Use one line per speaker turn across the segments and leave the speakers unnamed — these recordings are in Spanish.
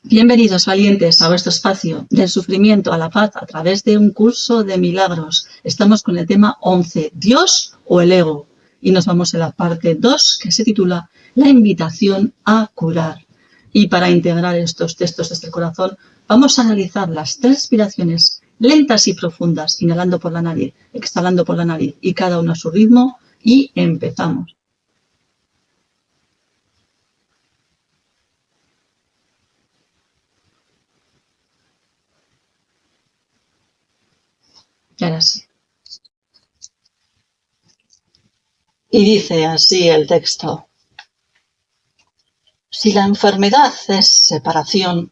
Bienvenidos valientes a vuestro espacio del sufrimiento a la paz a través de un curso de milagros. Estamos con el tema 11, Dios o el ego. Y nos vamos a la parte 2 que se titula La invitación a curar. Y para integrar estos textos desde el corazón, vamos a analizar las 3 respiraciones lentas y profundas, inhalando por la nariz, exhalando por la nariz y cada uno a su ritmo. Y empezamos. Y ahora sí. Y dice así el texto. Si la enfermedad es separación,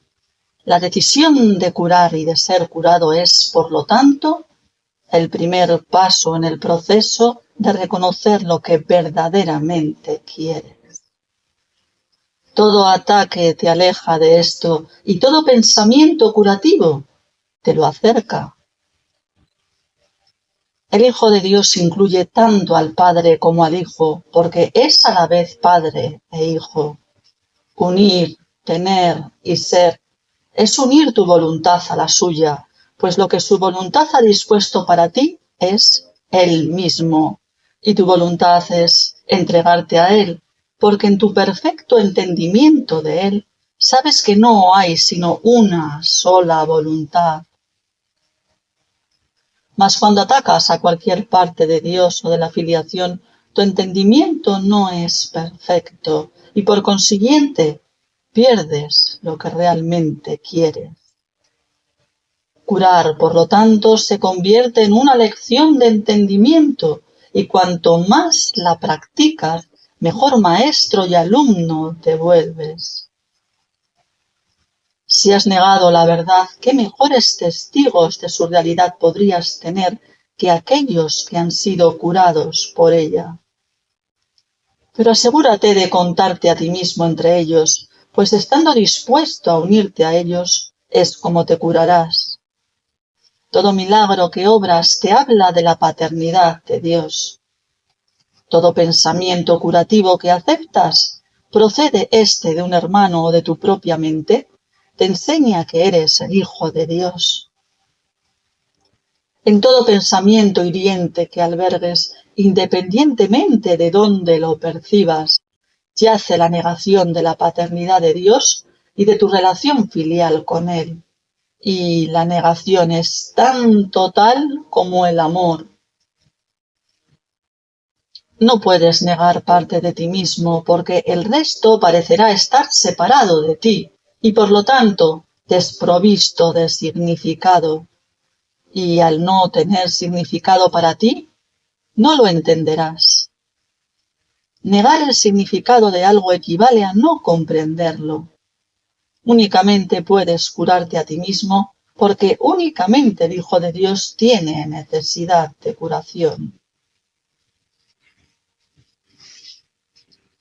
la decisión de curar y de ser curado es, por lo tanto, el primer paso en el proceso de reconocer lo que verdaderamente quieres. Todo ataque te aleja de esto y todo pensamiento curativo te lo acerca. El Hijo de Dios incluye tanto al Padre como al Hijo, porque es a la vez Padre e Hijo. Unir, tener y ser es unir tu voluntad a la suya, pues lo que su voluntad ha dispuesto para ti es Él mismo, y tu voluntad es entregarte a Él, porque en tu perfecto entendimiento de Él sabes que no hay sino una sola voluntad. Mas cuando atacas a cualquier parte de Dios o de la filiación, tu entendimiento no es perfecto y por consiguiente pierdes lo que realmente quieres. Curar, por lo tanto, se convierte en una lección de entendimiento y cuanto más la practicas, mejor maestro y alumno te vuelves. Si has negado la verdad, ¿qué mejores testigos de su realidad podrías tener que aquellos que han sido curados por ella? Pero asegúrate de contarte a ti mismo entre ellos, pues estando dispuesto a unirte a ellos, es como te curarás. Todo milagro que obras te habla de la paternidad de Dios. Todo pensamiento curativo que aceptas, procede de un hermano o de tu propia mente, te enseña que eres el Hijo de Dios. En todo pensamiento hiriente que albergues, independientemente de dónde lo percibas, yace la negación de la paternidad de Dios y de tu relación filial con Él. Y la negación es tan total como el amor. No puedes negar parte de ti mismo porque el resto parecerá estar separado de ti y por lo tanto desprovisto de significado. Y al no tener significado para ti, no lo entenderás. Negar el significado de algo equivale a no comprenderlo. Únicamente puedes curarte a ti mismo porque únicamente el Hijo de Dios tiene necesidad de curación.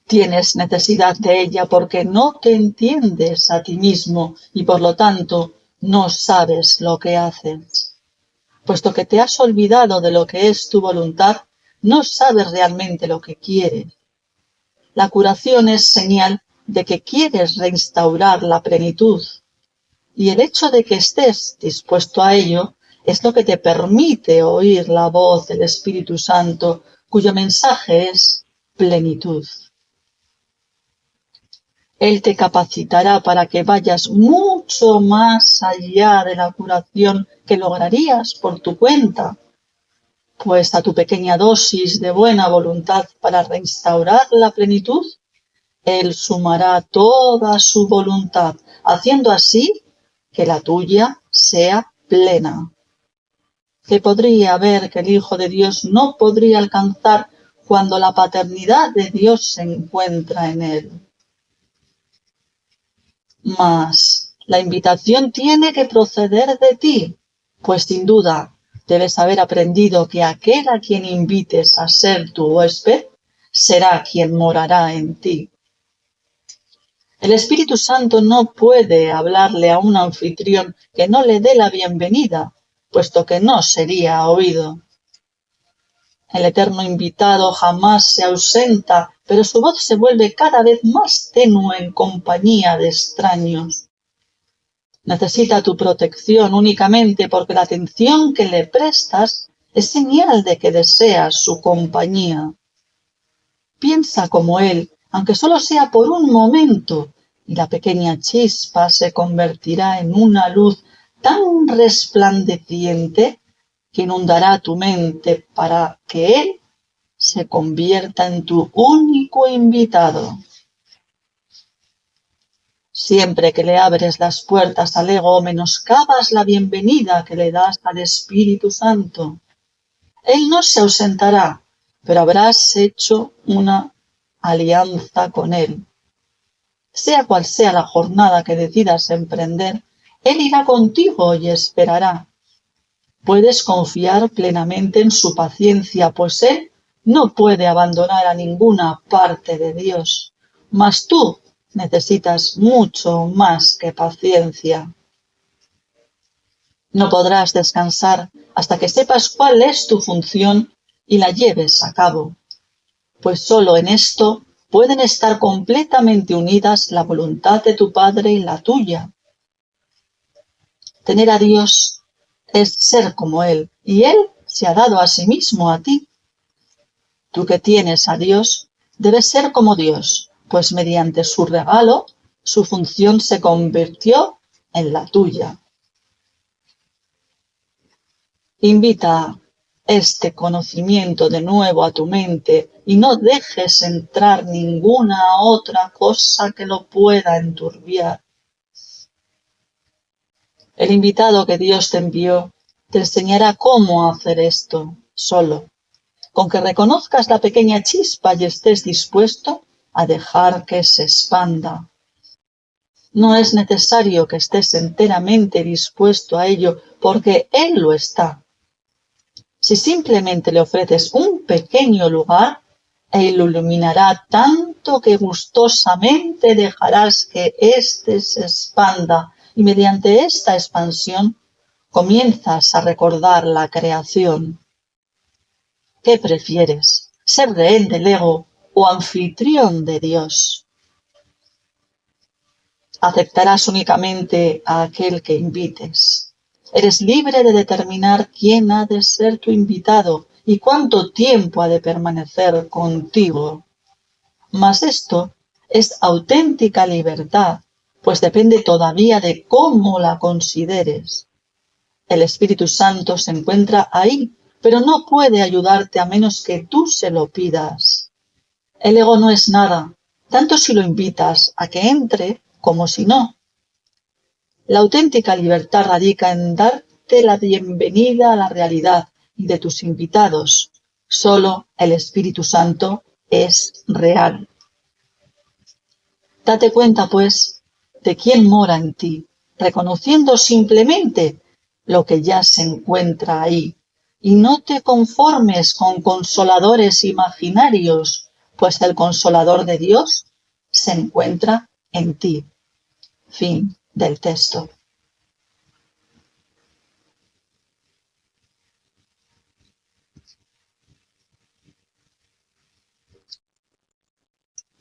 Tienes necesidad de ella porque no te entiendes a ti mismo y por lo tanto no sabes lo que haces. Puesto que te has olvidado de lo que es tu voluntad, no sabes realmente lo que quieres. La curación es señal de que quieres reinstaurar la plenitud. Y el hecho de que estés dispuesto a ello es lo que te permite oír la voz del Espíritu Santo, cuyo mensaje es plenitud. Él te capacitará para que vayas mucho más allá de la curación que lograrías por tu cuenta, pues a tu pequeña dosis de buena voluntad para reinstaurar la plenitud, Él sumará toda su voluntad, haciendo así que la tuya sea plena. ¿Qué podría haber que el Hijo de Dios no podría alcanzar cuando la paternidad de Dios se encuentra en Él? Mas la invitación tiene que proceder de ti, pues sin duda debes haber aprendido que aquel a quien invites a ser tu huésped será quien morará en ti. El Espíritu Santo no puede hablarle a un anfitrión que no le dé la bienvenida, puesto que no sería oído. El eterno invitado jamás se ausenta, pero su voz se vuelve cada vez más tenue en compañía de extraños. Necesita tu protección únicamente porque la atención que le prestas es señal de que deseas su compañía. Piensa como él, aunque solo sea por un momento, y la pequeña chispa se convertirá en una luz tan resplandeciente que inundará tu mente para que él se convierta en tu único invitado. Siempre que le abres las puertas al ego, menoscabas la bienvenida que le das al Espíritu Santo. Él no se ausentará, pero habrás hecho una alianza con él. Sea cual sea la jornada que decidas emprender, él irá contigo y esperará. Puedes confiar plenamente en su paciencia, pues él no puede abandonar a ninguna parte de Dios. Mas tú necesitas mucho más que paciencia. No podrás descansar hasta que sepas cuál es tu función y la lleves a cabo, pues solo en esto pueden estar completamente unidas la voluntad de tu Padre y la tuya. Tener a Dios es ser como Él, y Él se ha dado a sí mismo a ti. Tú que tienes a Dios, debes ser como Dios, pues mediante su regalo, su función se convirtió en la tuya. Invita este conocimiento de nuevo a tu mente y no dejes entrar ninguna otra cosa que lo pueda enturbiar. El invitado que Dios te envió te enseñará cómo hacer esto solo, con que reconozcas la pequeña chispa y estés dispuesto a dejar que se expanda. No es necesario que estés enteramente dispuesto a ello, porque Él lo está. Si simplemente le ofreces un pequeño lugar, Él lo iluminará tanto que gustosamente dejarás que éste se expanda, y mediante esta expansión comienzas a recordar la creación. ¿Qué prefieres? ¿Ser rehén del ego o anfitrión de Dios? Aceptarás únicamente a aquel que invites. Eres libre de determinar quién ha de ser tu invitado y cuánto tiempo ha de permanecer contigo. Mas esto es auténtica libertad, pues depende todavía de cómo la consideres. El Espíritu Santo se encuentra ahí, pero no puede ayudarte a menos que tú se lo pidas. El ego no es nada, tanto si lo invitas a que entre como si no. La auténtica libertad radica en darte la bienvenida a la realidad y de tus invitados. Solo el Espíritu Santo es real. Date cuenta, pues, de quién mora en ti, reconociendo simplemente lo que ya se encuentra ahí. Y no te conformes con consoladores imaginarios, pues el consolador de Dios se encuentra en ti. Fin del texto.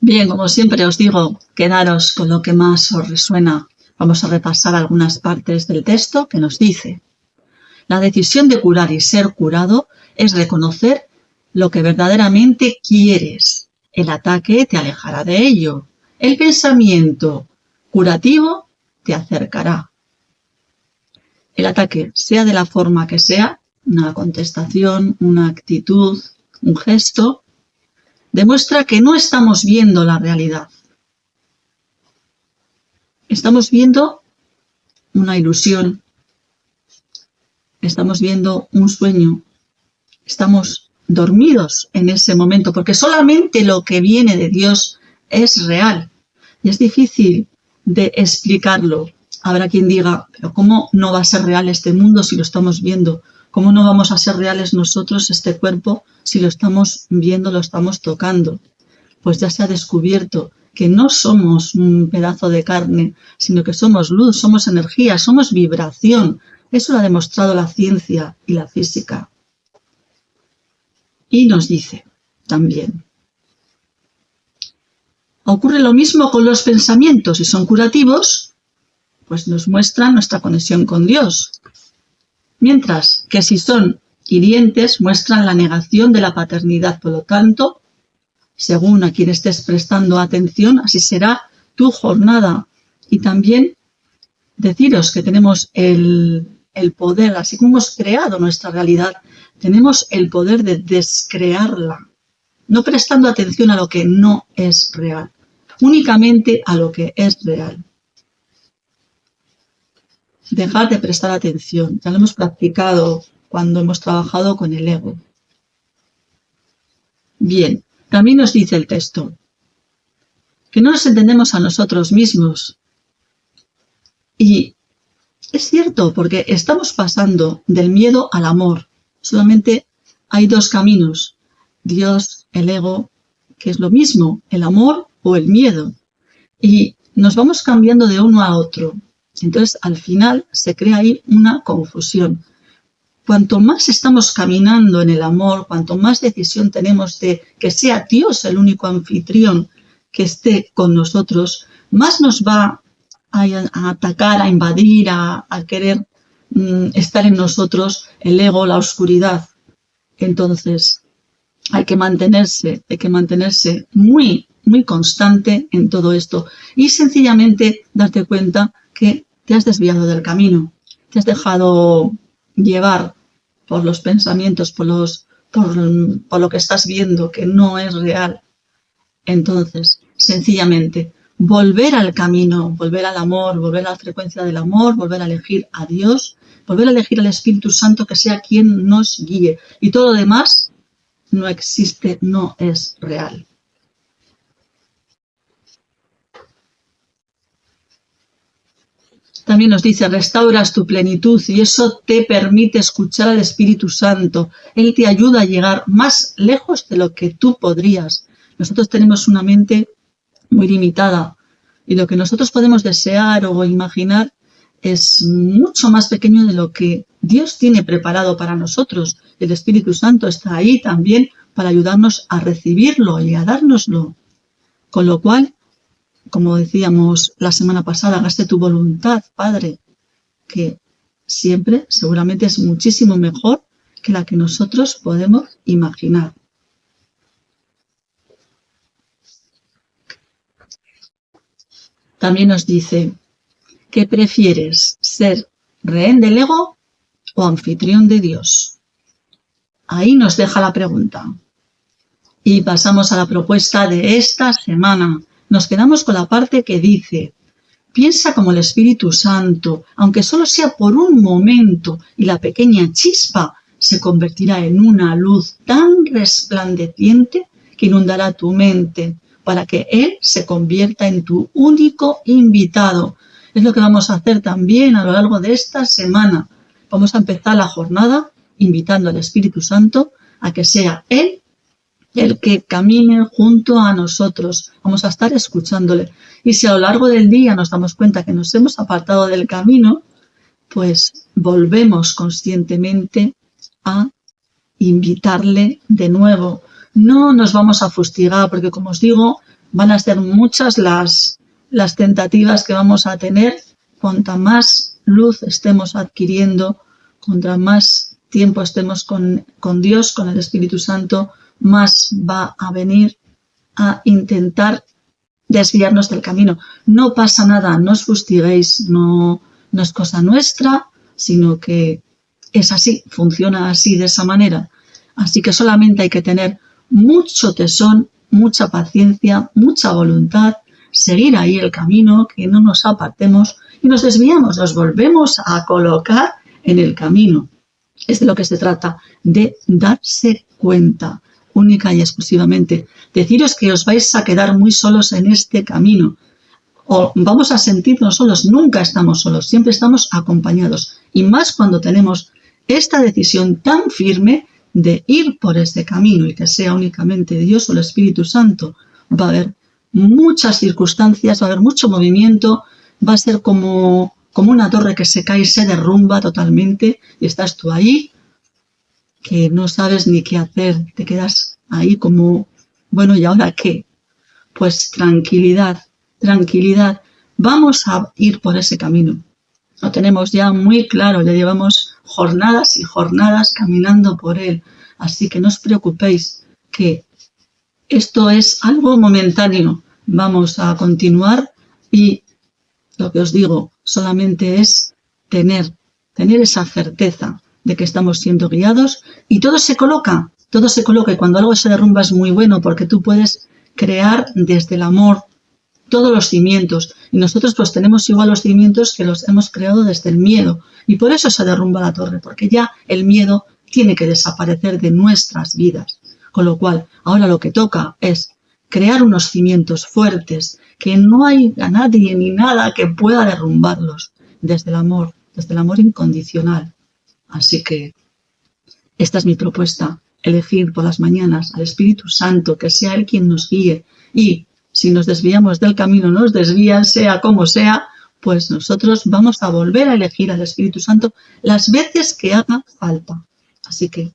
Bien, como siempre os digo, quedaros con lo que más os resuena. Vamos a repasar algunas partes del texto que nos dice: la decisión de curar y ser curado es reconocer lo que verdaderamente quieres. El ataque te alejará de ello. El pensamiento curativo te acercará. El ataque, sea de la forma que sea, una contestación, una actitud, un gesto, demuestra que no estamos viendo la realidad. Estamos viendo una ilusión, estamos viendo un sueño, estamos dormidos en ese momento, porque solamente lo que viene de Dios es real y es difícil de explicarlo. Habrá quien diga, pero ¿cómo no va a ser real este mundo si lo estamos viendo? ¿Cómo no vamos a ser reales nosotros, este cuerpo, si lo estamos viendo, lo estamos tocando? Pues ya se ha descubierto que no somos un pedazo de carne, sino que somos luz, somos energía, somos vibración. Eso lo ha demostrado la ciencia y la física. Y nos dice también: ocurre lo mismo con los pensamientos, si son curativos, pues nos muestran nuestra conexión con Dios. Mientras que si son hirientes, muestran la negación de la paternidad. Por lo tanto, según a quien estés prestando atención, así será tu jornada. Y también deciros que tenemos el poder, así como hemos creado nuestra realidad, tenemos el poder de descrearla, no prestando atención a lo que no es real, únicamente a lo que es real. Dejar de prestar atención, ya lo hemos practicado cuando hemos trabajado con el ego. Bien, también nos dice el texto que no nos entendemos a nosotros mismos. Y es cierto, porque estamos pasando del miedo al amor. Solamente hay dos caminos, Dios, el ego, que es lo mismo, el amor o el miedo. Y nos vamos cambiando de uno a otro. Entonces, al final, se crea ahí una confusión. Cuanto más estamos caminando en el amor, cuanto más decisión tenemos de que sea Dios el único anfitrión que esté con nosotros, más nos va a atacar, a invadir, a querer estar en nosotros el ego, la oscuridad. Entonces, hay que mantenerse muy, muy constante en todo esto y sencillamente darte cuenta que te has desviado del camino, te has dejado llevar por los pensamientos, por lo que estás viendo, que no es real. Entonces, sencillamente, volver al camino, volver al amor, volver a la frecuencia del amor, volver a elegir a Dios, volver a elegir al Espíritu Santo que sea quien nos guíe. Y todo lo demás no existe, no es real. También nos dice, restauras tu plenitud y eso te permite escuchar al Espíritu Santo. Él te ayuda a llegar más lejos de lo que tú podrías. Nosotros tenemos una mente muy limitada y lo que nosotros podemos desear o imaginar es mucho más pequeño de lo que Dios tiene preparado para nosotros. El Espíritu Santo está ahí también para ayudarnos a recibirlo y a dárnoslo. Con lo cual, como decíamos la semana pasada, hágase tu voluntad, Padre, que siempre seguramente es muchísimo mejor que la que nosotros podemos imaginar. También nos dice, ¿qué prefieres, ser rehén del ego o anfitrión de Dios? Ahí nos deja la pregunta. Y pasamos a la propuesta de esta semana. Nos quedamos con la parte que dice, piensa como el Espíritu Santo, aunque solo sea por un momento, y la pequeña chispa se convertirá en una luz tan resplandeciente que inundará tu mente, para que Él se convierta en tu único invitado. Es lo que vamos a hacer también a lo largo de esta semana. Vamos a empezar la jornada invitando al Espíritu Santo a que sea Él el que camine junto a nosotros. Vamos a estar escuchándole. Y si a lo largo del día nos damos cuenta que nos hemos apartado del camino, pues volvemos conscientemente a invitarle de nuevo. No nos vamos a fustigar porque, como os digo, van a ser muchas las tentativas que vamos a tener. Cuanta más luz estemos adquiriendo, cuanta más tiempo estemos con Dios, con el Espíritu Santo, más va a venir a intentar desviarnos del camino. No pasa nada, no os fustiguéis, no es cosa nuestra, sino que es así, funciona así, de esa manera. Así que solamente hay que tener mucho tesón, mucha paciencia, mucha voluntad, seguir ahí el camino, que no nos apartemos y nos desviamos, nos volvemos a colocar en el camino. Es de lo que se trata, de darse cuenta, única y exclusivamente. Deciros que os vais a quedar muy solos en este camino. O vamos a sentirnos solos, nunca estamos solos, siempre estamos acompañados. Y más cuando tenemos esta decisión tan firme de ir por este camino y que sea únicamente Dios o el Espíritu Santo. Va a haber muchas circunstancias, va a haber mucho movimiento, va a ser como una torre que se cae y se derrumba totalmente y estás tú ahí que no sabes ni qué hacer, te quedas ahí como, bueno, ¿y ahora qué? Pues tranquilidad, tranquilidad, vamos a ir por ese camino. Lo tenemos ya muy claro, ya llevamos jornadas y jornadas caminando por él. Así que no os preocupéis, que esto es algo momentáneo. Vamos a continuar y lo que os digo solamente es tener esa certeza de que estamos siendo guiados y todo se coloca y cuando algo se derrumba es muy bueno porque tú puedes crear desde el amor todos los cimientos y nosotros pues tenemos igual los cimientos que los hemos creado desde el miedo y por eso se derrumba la torre, porque ya el miedo tiene que desaparecer de nuestras vidas, con lo cual ahora lo que toca es crear unos cimientos fuertes que no hay a nadie ni nada que pueda derrumbarlos desde el amor incondicional. Así que esta es mi propuesta, elegir por las mañanas al Espíritu Santo, que sea Él quien nos guíe y si nos desviamos del camino, nos desvían, sea como sea, pues nosotros vamos a volver a elegir al Espíritu Santo las veces que haga falta. Así que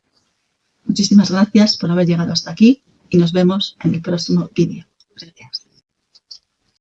muchísimas gracias por haber llegado hasta aquí y nos vemos en el próximo vídeo. Gracias.